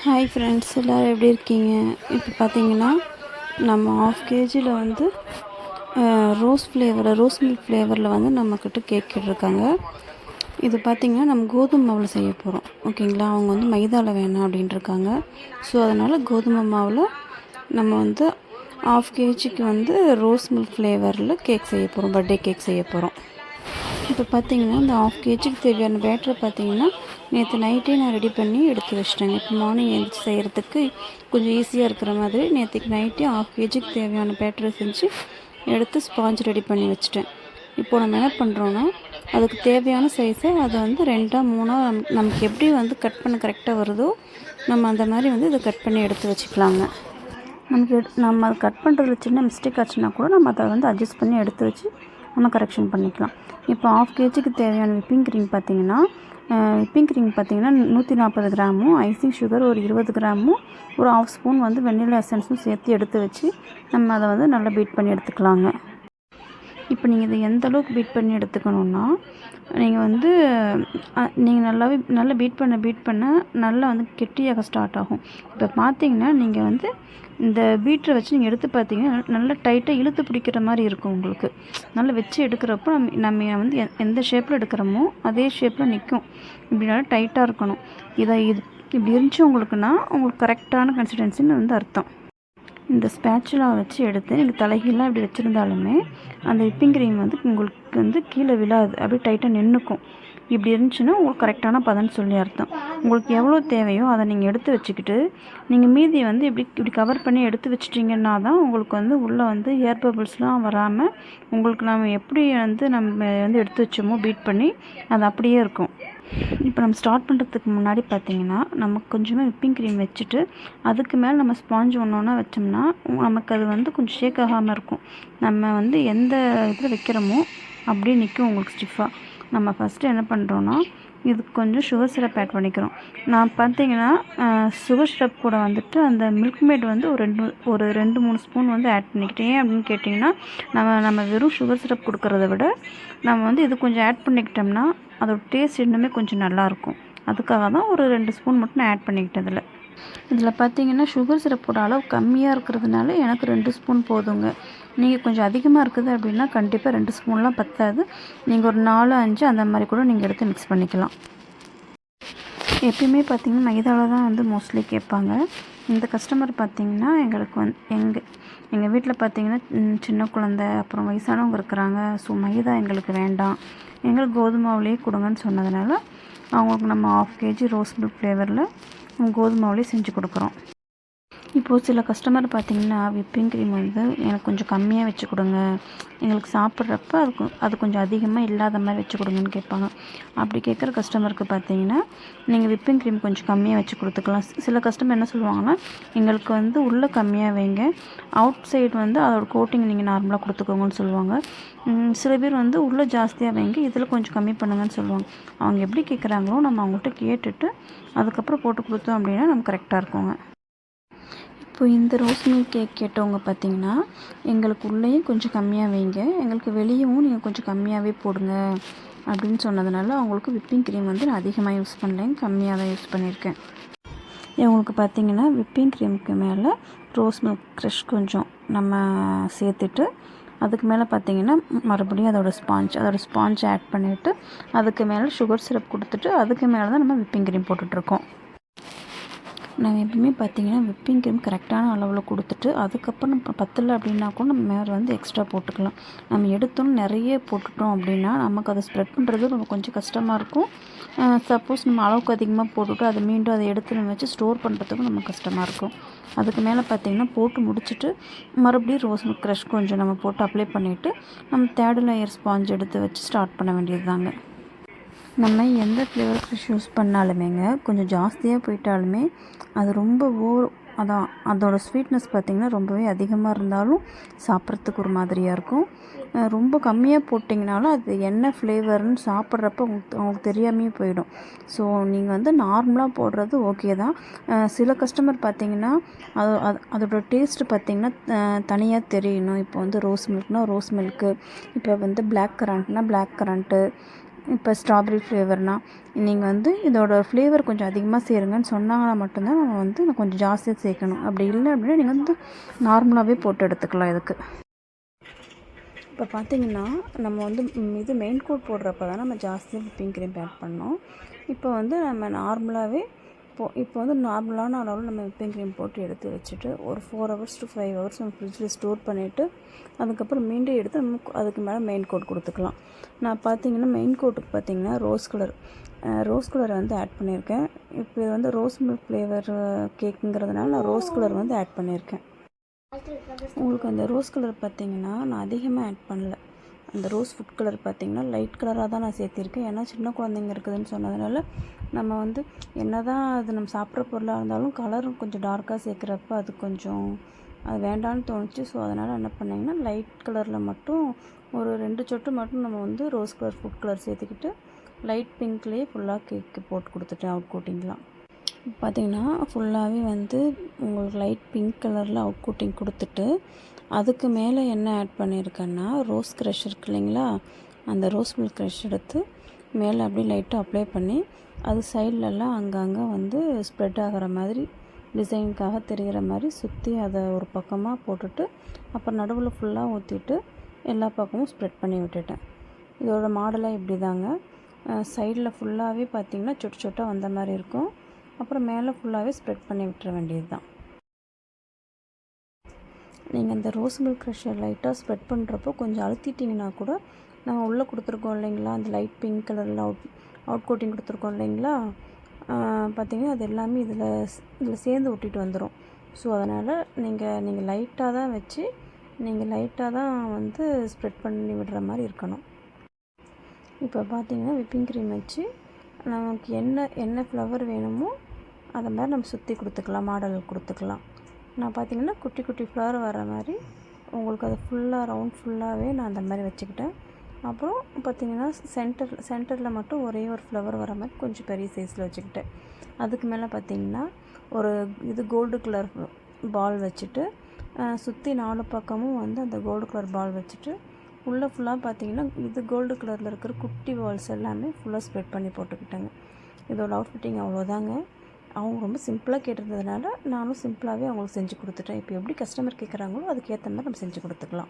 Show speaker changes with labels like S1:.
S1: Hi friends, எல்லோரும் எப்படி இருக்கீங்க? இப்போ பார்த்தீங்கன்னா நம்ம ஆஃப் கேஜியில் வந்து ரோஸ் மில்க் ஃப்ளேவரில் வந்து நம்மக்கிட்ட கேக் கேட்டிருக்காங்க. இது பார்த்திங்கன்னா நம்ம கோதுமை மாவில் செய்ய போகிறோம். ஓகேங்களா? அவங்க வந்து மைதாவில் வேணாம் அப்படின்ட்டுருக்காங்க. ஸோ அதனால் கோதுமை மாவில் நம்ம வந்து ஆஃப் கேஜிக்கு வந்து ரோஸ் மில்க் ஃப்ளேவரில் கேக் செய்ய போகிறோம். பர்த்டே கேக் செய்ய போகிறோம். இப்போ பார்த்திங்கன்னா இந்த ஆஃப் கேஜிக்கு தேவையான பேட்டரை பார்த்திங்கன்னா நேற்று நைட்டே நான் ரெடி பண்ணி எடுத்து வச்சிட்டேங்க. இப்போ மார்னிங் எழுந்திரிச்சி செய்கிறதுக்கு கொஞ்சம் ஈஸியாக இருக்கிற மாதிரி நேற்றுக்கு நைட்டே ஆஃப் கேஜிக்கு தேவையான பேட்டரை செஞ்சு எடுத்து ஸ்பாஞ்ச் ரெடி பண்ணி வச்சுட்டேன். இப்போது நம்ம என்ன பண்ணுறோன்னா அதுக்கு தேவையான சைஸை அதை வந்து 2 3 நமக்கு எப்படி வந்து கட் பண்ண கரெக்டாக வருதோ நம்ம அந்த மாதிரி வந்து இதை கட் பண்ணி எடுத்து வச்சுக்கலாங்க. நம்ம அதை கட் பண்ணுறதுல சின்ன மிஸ்டேக் ஆச்சுன்னா கூட நம்ம அதை வந்து அட்ஜஸ்ட் பண்ணி எடுத்து வச்சு நம்ம கரெக்ஷன் பண்ணிக்கலாம். இப்போ ஆஃப் கேஜிக்கு தேவையான விப்பிங் க்ரீம் பார்த்திங்கன்னா 140 கிராமும், ஐசிங் சுகர் ஒரு 20 கிராமும், ஒரு 1/2 ஸ்பூன் வந்து வெண்ணிலா எசன்ஸும் சேர்த்து எடுத்து வச்சு நம்ம அதை வந்து நல்லா பீட் பண்ணி எடுத்துக்கலாங்க. இப்போ நீங்கள் இதை எந்த அளவுக்கு பீட் பண்ணி எடுத்துக்கணுன்னா நீங்கள் வந்து நல்லா பீட் பண்ண நல்லா வந்து கெட்டியாக ஸ்டார்ட் ஆகும். இப்போ பார்த்தீங்கன்னா நீங்கள் வந்து இந்த பீட்டரை வச்சு நீங்கள் எடுத்து பார்த்தீங்கன்னா நல்லா டைட்டாக இழுத்து பிடிக்கிற மாதிரி இருக்கும். உங்களுக்கு நல்லா வச்சு எடுக்கிறப்போ நம்ம வந்து எந்த ஷேப்பில் எடுக்கிறோமோ அதே ஷேப்பில் நிற்கும். இப்படி நல்லா டைட்டாக இருக்கணும். இப்படி இருந்துச்சு உங்களுக்குன்னா உங்களுக்கு கரெக்டான கன்சிஸ்டன்சின்னு வந்து அர்த்தம். இந்த ஸ்பேச்சுலா வச்சு எடுத்து நீங்கள் தலைகீழாக இப்படி வச்சுருந்தாலுமே அந்த விப்பிங் க்ரீம் வந்து உங்களுக்கு வந்து கீழே விழாது, அப்படியே டைட்டாக நின்றுக்கும். இப்படி இருந்துச்சுன்னா உங்களுக்கு கரெக்டான பதன்னு சொல்லி அர்த்தம். உங்களுக்கு எவ்வளோ தேவையோ அதை நீங்கள் எடுத்து வச்சுக்கிட்டு நீங்கள் மீதியை வந்து இப்படி கவர் பண்ணி எடுத்து வச்சிட்டிங்கன்னா தான் உங்களுக்கு வந்து உள்ளே வந்து ஏர் பபிள்ஸ்லாம் வராமல் உங்களுக்கு நம்ம எப்படி வந்து நம்ம வந்து எடுத்து வச்சோமோ பீட் பண்ணி அது அப்படியே இருக்கும். இப்போ நம்ம ஸ்டார்ட் பண்ணுறதுக்கு முன்னாடி பார்த்திங்கன்னா நமக்கு கொஞ்சமாக விப்பிங் க்ரீம் வச்சுட்டு அதுக்கு மேலே நம்ம ஸ்பாஞ்ச் ஒன்றா வச்சோம்னா நமக்கு அது வந்து கொஞ்சம் ஷேக் ஆகாமல் இருக்கும். நம்ம வந்து எந்த இதில் வைக்கிறோமோ அப்படியே நிற்கும் உங்களுக்கு ஸ்டிஃபாக. நம்ம ஃபஸ்ட்டு என்ன பண்ணுறோன்னா இதுக்கு கொஞ்சம் சுகர் சிரப் ஆட் பண்ணிக்கிறோம். நான் பார்த்திங்கன்னா சுகர் சிரப் கூட வந்துட்டு அந்த மில்க் மேட் வந்து ஒரு 2-3 ஸ்பூன் வந்து ஆட் பண்ணிக்கிட்டேன். ஏன் அப்படின்னு கேட்டிங்கன்னா நம்ம வெறும் சுகர் சிரப் கொடுக்குறத விட நம்ம வந்து இது கொஞ்சம் ஆட் பண்ணிக்கிட்டோம்னா அதோட டேஸ்ட் இன்னுமே கொஞ்சம் நல்லாயிருக்கும். அதுக்காக தான் ஒரு 2 ஸ்பூன் மட்டும் நான் ஆட் பண்ணிக்கிட்டதில். இதில் பார்த்திங்கன்னா சுகர் சிரப்போட அளவு கம்மியாக இருக்கிறதுனால எனக்கு 2 ஸ்பூன் போதுங்க. நீங்கள் கொஞ்சம் அதிகமாக இருக்குது அப்படின்னா கண்டிப்பாக 2 ஸ்பூன்லாம் பத்தாது. நீங்கள் ஒரு 4-5 அந்த மாதிரி கூட நீங்கள் எடுத்து மிக்ஸ் பண்ணிக்கலாம். எப்பயுமே பார்த்திங்கன்னா மைதாவில் தான் வந்து மோஸ்ட்லி கேட்பாங்க. இந்த கஸ்டமர் பார்த்திங்கன்னா எங்களுக்கு எங்கள் வீட்டில் பார்த்திங்கன்னா சின்ன குழந்தை அப்புறம் வயசானவங்க இருக்கிறாங்க. ஸோ மைதா எங்களுக்கு வேண்டாம், எங்களுக்கு கோதுமாவிலேயே கொடுங்கன்னு சொன்னதுனால அவங்களுக்கு நம்ம 1/2 கேஜி ரோஸ் மில்க் ஃப்ளேவரில் கோதுமாவிலேயே செஞ்சு கொடுக்குறோம். இப்போது சில கஸ்டமர் பார்த்திங்கன்னா விப்பிங் க்ரீம் வந்து எனக்கு கொஞ்சம் கம்மியாக வச்சு கொடுங்க, எங்களுக்கு சாப்பிட்றப்ப அது கொஞ்சம் அதிகமாக இல்லாத மாதிரி வச்சு கொடுங்கன்னு கேட்பாங்க. அப்படி கேட்குற கஸ்டமருக்கு பார்த்திங்கன்னா நீங்கள் விப்பிங் க்ரீம் கொஞ்சம் கம்மியாக வச்சு கொடுத்துக்கலாம். சில கஸ்டமர் என்ன சொல்லுவாங்கன்னா எங்களுக்கு வந்து உள்ளே கம்மியாக வைங்க, அவுட் சைடு வந்து அதோட கோட்டிங் நீங்கள் நார்மலாக கொடுத்துக்கோங்கன்னு சொல்லுவாங்க. சில பேர் வந்து உள்ளே ஜாஸ்தியாக வைங்க, இதில் கொஞ்சம் கம்மி பண்ணுங்கன்னு சொல்லுவாங்க. அவங்க எப்படி கேட்குறாங்களோ நம்ம அவங்கள்ட்ட கேட்டுட்டு அதுக்கப்புறம் போட்டு கொடுத்தோம் அப்படின்னா நம்ம கரெக்டாக இருக்குங்க. இப்போ இந்த ரோஸ் மில்க் கேக் கேட்டவங்க பார்த்திங்கன்னா எங்களுக்கு உள்ளேயும் கொஞ்சம் கம்மியாக வைங்க, எங்களுக்கு வெளியவும் நீங்கள் கொஞ்சம் கம்மியாகவே போடுங்க அப்படின்னு சொன்னதுனால அவங்களுக்கு விப்பிங் க்ரீம் வந்து நான் அதிகமாக யூஸ் பண்ணலேன், கம்மியாக தான் யூஸ் பண்ணியிருக்கேன். இவங்களுக்கு பார்த்திங்கன்னா விப்பிங் க்ரீமுக்கு மேலே ரோஸ் மில்க் க்ரஷ் கொஞ்சம் நம்ம சேர்த்துட்டு அதுக்கு மேலே பார்த்திங்கன்னா மறுபடியும் அதோட ஸ்பாஞ்ச் ஆட் பண்ணிவிட்டு அதுக்கு மேலே சுகர் சிரப் கொடுத்துட்டு அதுக்கு மேலே தான் நம்ம விப்பிங் க்ரீம் போட்டுட்ருக்கோம். நான் எப்பவுமே பார்த்திங்கன்னா விப்பிங் க்ரீம் கரெக்டான அளவில் கொடுத்துட்டு அதுக்கப்புறம் நம்ம பத்தலை அப்படின்னா கூட நம்ம மேலே வந்து எக்ஸ்ட்ரா போட்டுக்கலாம். நம்ம எடுத்தோன்னு நிறைய போட்டுட்டோம் அப்படின்னா நமக்கு அதை ஸ்ப்ரெட் பண்ணுறது ரொம்ப கொஞ்சம் கஷ்டமாக இருக்கும். சப்போஸ் நம்ம அளவுக்கு அதிகமாக போட்டுவிட்டு அதை மீண்டும் அதை எடுத்து நம்ம வச்சு ஸ்டோர் பண்ணுறதுக்கும் நமக்கு கஷ்டமாக இருக்கும். அதுக்கு மேலே பார்த்திங்கன்னா போட்டு முடிச்சுட்டு மறுபடியும் ரோஸ் மில்க் க்ரஷ் கொஞ்சம் நம்ம போட்டு அப்ளை பண்ணிவிட்டு நம்ம 3rd லேயர் ஸ்பாஞ்ச் எடுத்து வச்சு ஸ்டார்ட் பண்ண வேண்டியது தாங்க. நம்ம எந்த ஃப்ளேவர் க்ரஷ் யூஸ் பண்ணாலுமேங்க கொஞ்சம் ஜாஸ்தியாக போயிட்டாலுமே அது ரொம்ப அதோடய ஸ்வீட்னஸ் பார்த்திங்கன்னா ரொம்பவே அதிகமாக இருந்தாலும் சாப்பிட்றதுக்கு ஒரு மாதிரியாக இருக்கும். ரொம்ப கம்மியாக போட்டிங்கனாலும் அது என்ன ஃப்ளேவர்னு சாப்பிட்றப்ப அவங்களுக்கு தெரியாமையே போயிடும். ஸோ நீங்கள் வந்து நார்மலாக போடுறது ஓகே தான். சில கஸ்டமர் பார்த்திங்கன்னா அதோட டேஸ்ட்டு பார்த்திங்கன்னா தனியாக தெரியணும். இப்போ வந்து ரோஸ் மில்க்னால் ரோஸ் மில்க்கு, இப்போ வந்து பிளாக் கரண்ட்னால் பிளாக் கரண்ட்டு, இப்போ ஸ்ட்ராபெரி ஃப்ளேவர்னால் நீங்கள் வந்து இதோட ஃப்ளேவர் கொஞ்சம் அதிகமாக சேருங்கன்னு சொன்னாங்கன்னா மட்டும்தான் நம்ம வந்து கொஞ்சம் ஜாஸ்தியாக சேர்க்கணும். அப்படி இல்லை அப்படின்னா நீங்கள் வந்து நார்மலாகவே போட்டு எடுத்துக்கலாம் இதுக்கு. இப்போ பார்த்தீங்கன்னா நம்ம வந்து இது மெயின் கோட் போடுறப்ப தான் நம்ம ஜாஸ்தியாக விப்பிங் க்ரீம் ஆட் பண்ணோம். இப்போ வந்து நம்ம நார்மலாகவே இப்போ வந்து நார்மலான அளவில் நம்ம விப்பிங் க்ரீம் போட்டு எடுத்து வச்சுட்டு ஒரு 4 hours to 5 hours நம்ம ஃப்ரிட்ஜில் ஸ்டோர் பண்ணிவிட்டு அதுக்கப்புறம் மீண்டும் எடுத்து நம்ம அதுக்கு மேலே மெயின் கோட் கொடுத்துக்கலாம். நான் பார்த்தீங்கன்னா மெயின் கோட்டுக்கு பார்த்தீங்கன்னா ரோஸ் கலர் வந்து ஆட் பண்ணியிருக்கேன். இப்போ இது வந்து ரோஸ் மில்க் ஃப்ளேவர் கேக்குங்கிறதுனால நான் ரோஸ் கலர் வந்து ஆட் பண்ணியிருக்கேன். உங்களுக்கு அந்த ரோஸ் கலர் பார்த்தீங்கன்னா நான் அதிகமாக ஆட் பண்ணல. அந்த ரோஸ் ஃபுட் கலர் பார்த்திங்கன்னா லைட் கலராக தான் நான் சேர்த்திருக்கேன். ஏன்னா சின்ன குழந்தைங்க இருக்குதுன்னு சொன்னதுனால நம்ம வந்து என்ன தான் அது நம்ம சாப்பிட்ற பொருளாக இருந்தாலும் கலரும் கொஞ்சம் டார்க்காக சேர்க்குறப்ப அது கொஞ்சம் அது வேண்டான்னு தோணுச்சு. ஸோ அதனால் என்ன பண்ணிங்கன்னா லைட் கலரில் மட்டும் ஒரு 2 சொட்டு மட்டும் நம்ம வந்து ரோஸ் கலர் ஃபுட் கலர் சேர்த்துக்கிட்டு லைட் பிங்க்லேயே ஃபுல்லாக கேக்கு போட்டு கொடுத்துட்டேன் அவுட் கோட்டிங்லாம். பார்த்திங்கன்னா ஃபுல்லாகவே வந்து உங்களுக்கு லைட் பிங்க் கலரில் அவுட் கோட்டிங் கொடுத்துட்டு அதுக்கு மேலே என்ன ஆட் பண்ணியிருக்கேன்னா ரோஸ் க்ரஷ் இருக்கு இல்லைங்களா, அந்த ரோஸ் மில்க் க்ரஷ் எடுத்து மேலே அப்படியே லைட்டாக அப்ளை பண்ணி அது சைட்லலாம் அங்கங்கே வந்து ஸ்ப்ரெட் ஆகிற மாதிரி டிசைனுக்காக தெரிகிற மாதிரி சுற்றி அதை ஒரு பக்கமாக போட்டுட்டு அப்புறம் நடுவில் ஃபுல்லாக ஊற்றிட்டு எல்லா பக்கமும் ஸ்ப்ரெட் பண்ணி விட்டுட்டேன். இதோட மாடலாக இப்படி தாங்க. சைடில் ஃபுல்லாகவே பார்த்திங்கன்னா சொட்டு சொட்டாக வந்த மாதிரி இருக்கும். அப்புறம் மேலே ஃபுல்லாகவே ஸ்ப்ரெட் பண்ணி விட்டுற வேண்டியது தான். நீங்கள் அந்த ரோஸ் மில்க் க்ரஷ்ஷை லைட்டாக ஸ்ப்ரெட் பண்ணுறப்போ கொஞ்சம் அழுத்திட்டிங்கன்னா கூட நம்ம உள்ளே கொடுத்துருக்கோம் இல்லைங்களா, அந்த லைட் பிங்க் கலரில் அவுட் கோட்டிங் கொடுத்துருக்கோம் இல்லைங்களா, பார்த்திங்கன்னா அது எல்லாமே இதில் சேர்ந்து ஒட்டிட்டு வந்துடும். ஸோ அதனால் நீங்கள் லைட்டாக தான் வச்சு நீங்கள் லைட்டாக தான் வந்து ஸ்ப்ரெட் பண்ணி விடுற மாதிரி இருக்கணும். இப்போ பார்த்திங்கன்னா விப்பிங் க்ரீம் வச்சு நமக்கு என்ன ஃப்ளவர் வேணுமோ அதை மாதிரி நம்ம சுற்றி கொடுத்துக்கலாம், மாடல் கொடுத்துக்கலாம். நான் பார்த்திங்கன்னா குட்டி குட்டி ஃப்ளவர் வர மாதிரி உங்களுக்கு அது ஃபுல்லாக ரவுண்ட் ஃபுல்லாகவே நான் அந்த மாதிரி வச்சுக்கிட்டேன். அப்புறம் பார்த்திங்கன்னா சென்டரில் மட்டும் ஒரே ஒரு ஃப்ளவர் வர மாதிரி கொஞ்சம் பெரிய சைஸில் வச்சுக்கிட்டேன். அதுக்கு மேலே பார்த்திங்கன்னா ஒரு கோல்டு கலர் பால் வச்சுட்டு சுற்றி 4 பக்கமும் வந்து அந்த கோல்டு கலர் பால் வச்சுட்டு உள்ளே ஃபுல்லாக பார்த்திங்கன்னா கோல்டு கலரில் இருக்கிற குட்டி பால்ஸ் எல்லாமே ஃபுல்லாக ஸ்ப்ரெட் பண்ணி போட்டுக்கிட்டேங்க. இதோட அவுட்ஃபிட்டிங் அவ்வளோதாங்க. அவங்க ரொம்ப சிம்பிளாக கேட்டிருந்ததுனால நானும் சிம்பிளாகவே அவங்களுக்கு செஞ்சு கொடுத்துட்டேன். இப்போ எப்படி கஸ்டமர் கேட்குறாங்களோ அதுக்கேற்ற மாதிரி நம்ம செஞ்சு கொடுத்துக்கலாம்.